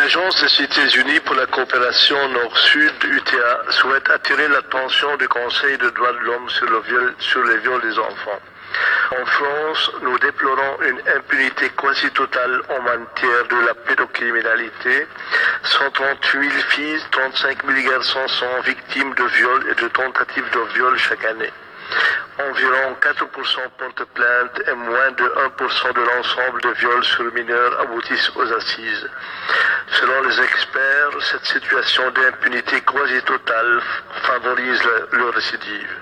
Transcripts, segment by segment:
L'Agence des États-Unis pour la coopération Nord-Sud, UTA, souhaite attirer l'attention du Conseil des droits de l'homme sur les viols des enfants. En France, nous déplorons une impunité quasi totale en matière de la pédocriminalité. 138 000 filles, 35 000 garçons sont victimes de viols et de tentatives de viol chaque année. Environ 4% portent plainte et moins de 1% de l'ensemble des viols sur mineurs aboutissent aux assises. Selon les experts, cette situation d'impunité quasi totale favorise le récidive.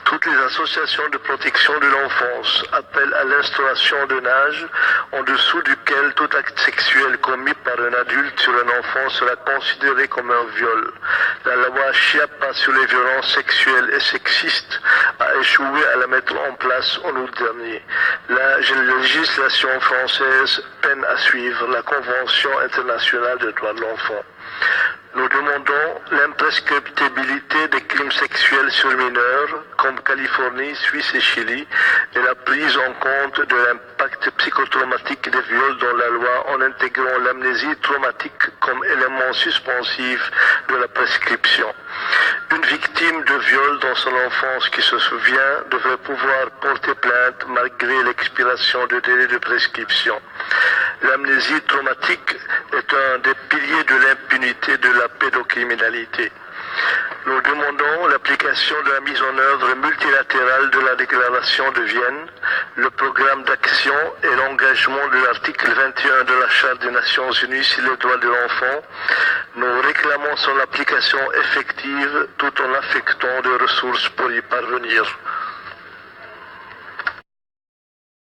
Toutes les associations de protection de l'enfance appellent à l'instauration d'un âge en dessous duquel tout acte sexuel commis par un adulte sur un enfant sera considéré comme un viol. La loi Chiappa sur les violences sexuelles et sexistes a échoué à la mettre en place en août dernier. La législation française peine à suivre la Convention internationale des droits de l'enfant. Nous demandons l'imprescriptibilité des crimes sexuels sur mineurs, comme Californie, Suisse et Chili, et la prise en compte de l'impact psychotraumatique des viols dans la loi en intégrant l'amnésie traumatique comme élément suspensif de la prescription. Une victime de viol dans son enfance qui se souvient devrait pouvoir porter plainte malgré l'expiration du délai de prescription. L'amnésie traumatique est un des piliers de l'impunité de la pédocriminalité. Nous demandons l'application de la mise en œuvre multilatérale de la Déclaration de Vienne, le programme d'action et l'engagement de l'article 21 de la Charte des Nations Unies sur les droits de l'enfant. Nous réclamons son application effective tout en affectant des ressources pour y parvenir.